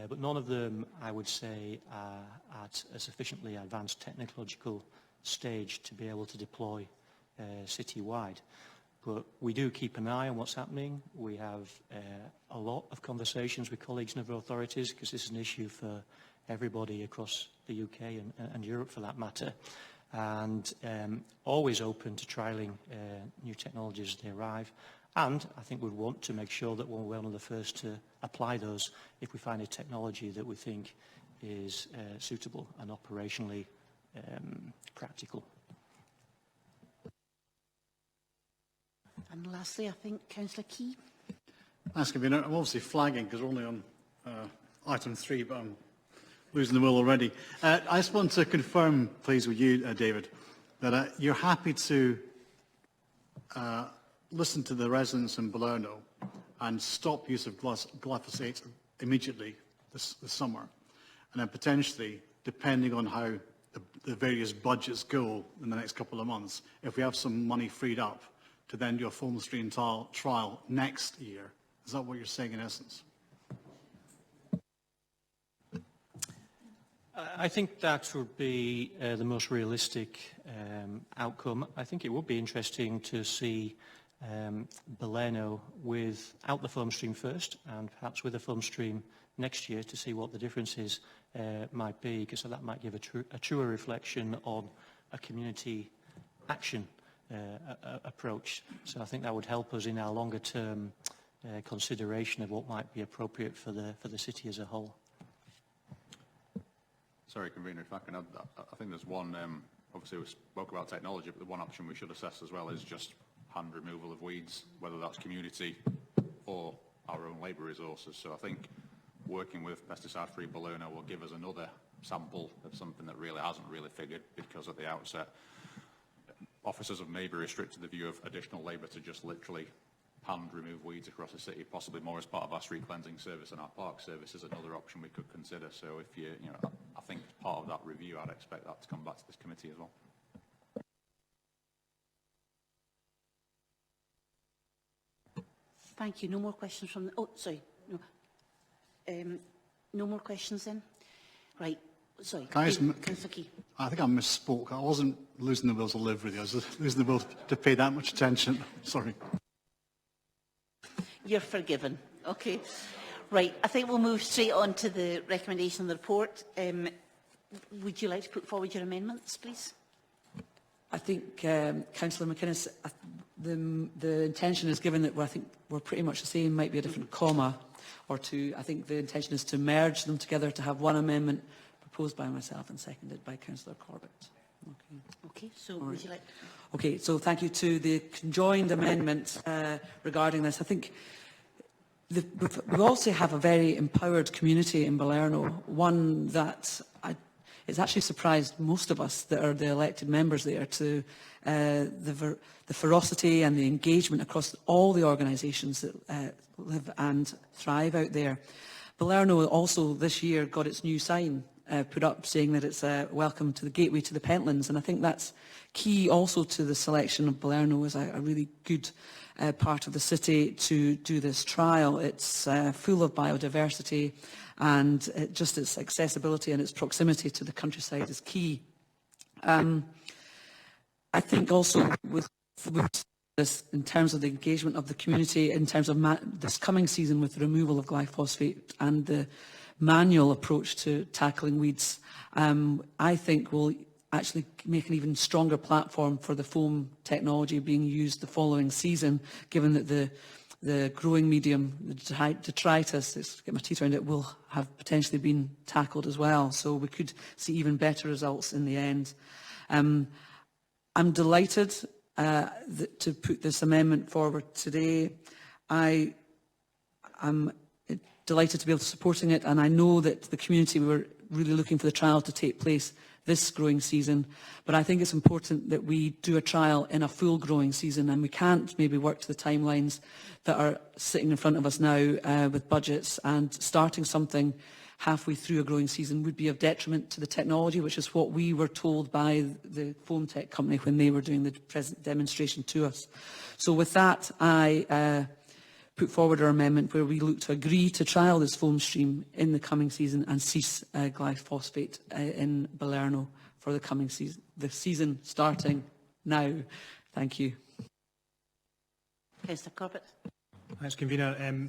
But none of them, I would say, are at a sufficiently advanced technological stage to be able to deploy citywide. But we do keep an eye on what's happening. We have a lot of conversations with colleagues in other authorities, because this is an issue for everybody across the UK and Europe, for that matter. And always open to trialling new technologies as they arrive. And I think we'd want to make sure that we're one of the first to apply those if we find a technology that we think is suitable and operationally practical. And lastly, I think Councillor Key. Thanks, Convener. I'm obviously flagging because we're only on item 3, but I'm losing the will already. I just want to confirm, please, with you, David, that you're happy to listen to the residents in Balerno and stop use of glyphosate immediately this summer, and then potentially, depending on how the various budgets go in the next couple of months, if we have some money freed up, to then do a foam stream trial next year. Is that what you're saying in essence? I think that would be the most realistic outcome. I think it would be interesting to see Balerno without the foam stream first, and perhaps with a foam stream next year, to see what the differences might be, because that might give a truer reflection on a community action approach. So I think that would help us in our longer term consideration of what might be appropriate for the city as a whole. Sorry, Convener, if I can add that. I think there's one, obviously we spoke about technology, but the one option we should assess as well is just hand removal of weeds, whether that's community or our own labour resources. So I think working with Pesticide-Free Balerno will give us another sample of something that really hasn't really figured, because at the outset, officers have maybe restricted the view of additional labour to just literally hand remove weeds across the city, possibly more as part of our street cleansing service and our park service is another option we could consider. So if you know, I think as part of that review, I'd expect that to come back to this committee as well. Thank you. No more questions from the... Oh, sorry. No. No more questions then? Right. Sorry. Councillor Key. I think I misspoke. I wasn't losing the will to live with you. I was losing the will to pay that much attention. Sorry. You're forgiven. Okay. Right. I think we'll move straight on to the recommendation of the report. Would you like to put forward your amendments, please? I think, Councillor McInnes, the intention is, given that I think we're pretty much the same, might be a different comma or two. I think the intention is to merge them together to have one amendment proposed by myself and seconded by Councillor Corbett. Okay. Okay, so would you like... Okay, so thank you to the conjoined amendment regarding this. I think we also have a very empowered community in Balerno, one that it's actually surprised most of us that are the elected members there to the ferocity and the engagement across all the organisations that live and thrive out there. Balerno also this year got its new sign put up, saying that it's a welcome to the gateway to the Pentlands. And I think that's key also to the selection of Balerno as a really good part of the city to do this trial. It's full of biodiversity, and just its accessibility and its proximity to the countryside is key. I think also with this, in terms of the engagement of the community, in terms of this coming season with the removal of glyphosate and the manual approach to tackling weeds, I think will actually make an even stronger platform for the foam technology being used the following season, given that the growing medium, the detritus, let's get my teeth around it, will have potentially been tackled as well. So we could see even better results in the end. I'm delighted to put this amendment forward today. I am delighted to be able to supporting it, and I know that the community were really looking for the trial to take place this growing season, but I think it's important that we do a trial in a full growing season, and we can't maybe work to the timelines that are sitting in front of us now with budgets, and starting something halfway through a growing season would be of detriment to the technology, which is what we were told by the foam tech company when they were doing the present demonstration to us. So with that, I put forward our amendment where we look to agree to trial this foam stream in the coming season and cease glyphosate in Balerno for the coming season, the season starting now. Thank you. Councillor Corbett. Thanks, Convener.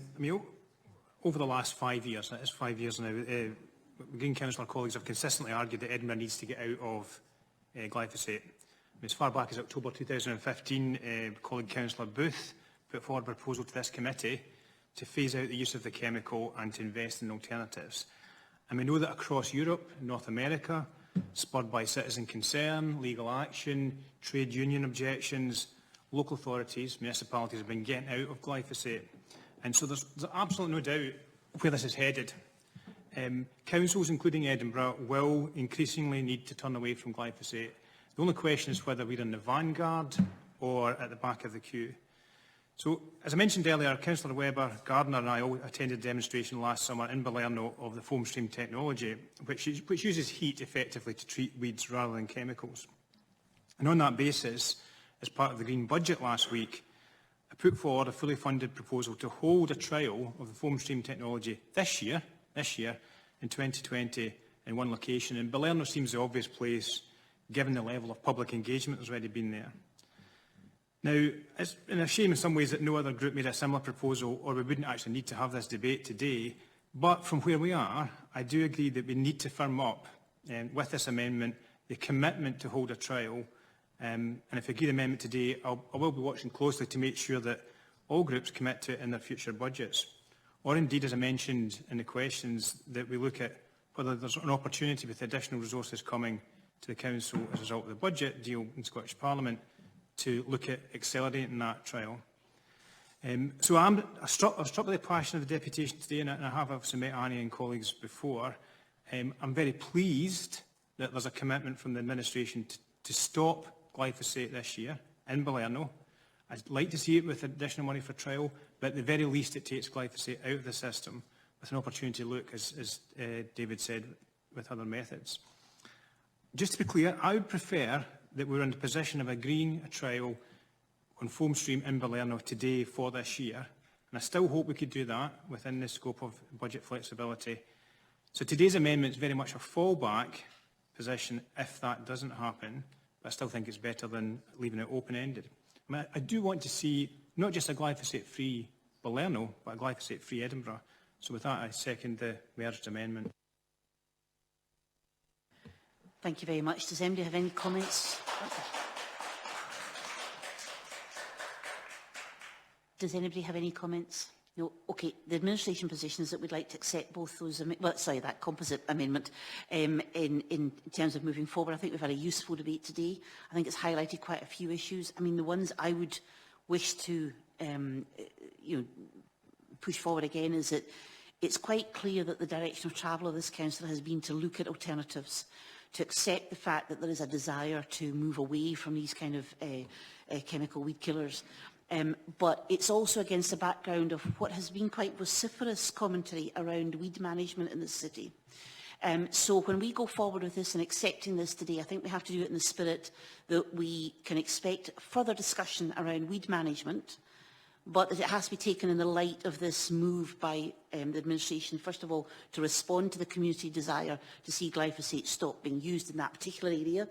Over the last 5 years, that is 5 years now, Green Council colleagues have consistently argued that Edinburgh needs to get out of glyphosate. As far back as October 2015, colleague Councillor Booth put forward a proposal to this committee to phase out the use of the chemical and to invest in alternatives. And we know that across Europe, North America, spurred by citizen concern, legal action, trade union objections, local authorities, municipalities have been getting out of glyphosate. And so there's absolutely no doubt where this is headed. Councils, including Edinburgh, will increasingly need to turn away from glyphosate. The only question is whether we're in the vanguard or at the back of the queue. So, as I mentioned earlier, Councillor Webber, Gardner and I all attended a demonstration last summer in Balerno of the foam stream technology, which uses heat effectively to treat weeds rather than chemicals. And on that basis, as part of the Green Budget last week, I put forward a fully funded proposal to hold a trial of the foam stream technology this year in 2020 in one location. And Balerno seems the obvious place, given the level of public engagement that's already been there. Now, it's a shame in some ways that no other group made a similar proposal, or we wouldn't actually need to have this debate today. But from where we are, I do agree that we need to firm up, with this amendment, the commitment to hold a trial. And if I agree the amendment today, I will be watching closely to make sure that all groups commit to it in their future budgets. Or indeed, as I mentioned in the questions, that we look at whether there's an opportunity with additional resources coming to the Council as a result of the budget deal in Scottish Parliament to look at accelerating that trial. So I'm struck by the passion of the deputation today, and I have obviously met Annie and colleagues before. I'm very pleased that there's a commitment from the administration to stop glyphosate this year in Balerno. I'd like to see it with additional money for trial, but at the very least it takes glyphosate out of the system with an opportunity to look, as David said, with other methods. Just to be clear, I would prefer that we're in the position of agreeing a trial on foam stream in Balerno today for this year, and I still hope we could do that within the scope of budget flexibility. So today's amendment is very much a fallback position if that doesn't happen, but I still think it's better than leaving it open-ended. I do want to see not just a glyphosate-free Balerno, but a glyphosate-free Edinburgh. So with that, I second the merged amendment. Thank you very much. Does anybody have any comments? Does anybody have any comments? No. Okay. The administration position is that we'd like to accept both those, that composite amendment in terms of moving forward. I think we've had a useful debate today. I think it's highlighted quite a few issues. I mean, the ones I would wish to push forward again is that it's quite clear that the direction of travel of this council has been to look at alternatives, to accept the fact that there is a desire to move away from these kind of chemical weed killers. But it's also against the background of what has been quite vociferous commentary around weed management in the city. So when we go forward with this and accepting this today, I think we have to do it in the spirit that we can expect further discussion around weed management, but that it has to be taken in the light of this move by the administration, first of all, to respond to the community desire to see glyphosate stop being used in that particular area,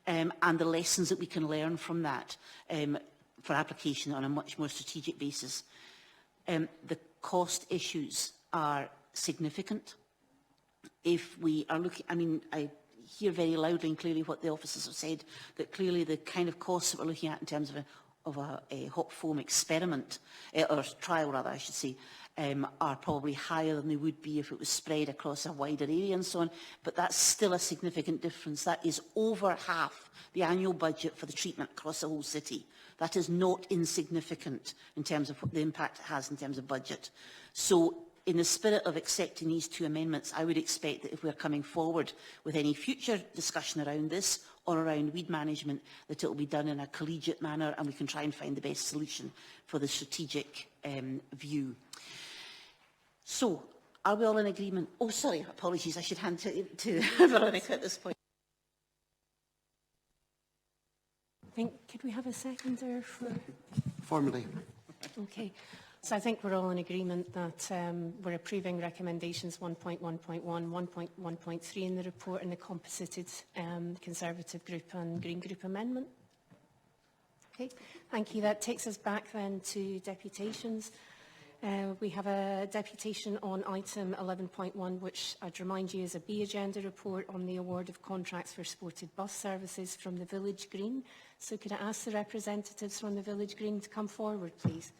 and the lessons that we can learn from that for application on a much more strategic basis. The cost issues are significant. If we are looking, I mean, I hear very loudly and clearly what the officers have said, that clearly the kind of costs that we're looking at in terms of a hot foam experiment, or trial rather, I should say, are probably higher than they would be if it was spread across a wider area and so on. But that's still a significant difference. That is over half the annual budget for the treatment across the whole city. That is not insignificant in terms of what the impact it has in terms of budget. So in the spirit of accepting these two amendments, I would expect that if we're coming forward with any future discussion around this or around weed management, that it will be done in a collegiate manner and we can try and find the best solution for the strategic view. So, are we all in agreement? Oh, sorry, apologies, I should hand to Veronica at this point. I think, could we have a seconder for... Formally. Okay. So I think we're all in agreement that we're approving recommendations 1.1.1, 1.1.3 in the report and the composited Conservative Group and Green Group amendment. Okay, thank you. That takes us back then to deputations. We have a deputation on item 11.1, which I'd remind you is a B agenda report on the award of contracts for supported bus services from the Village Green. So could I ask the representatives from the Village Green to come forward, please?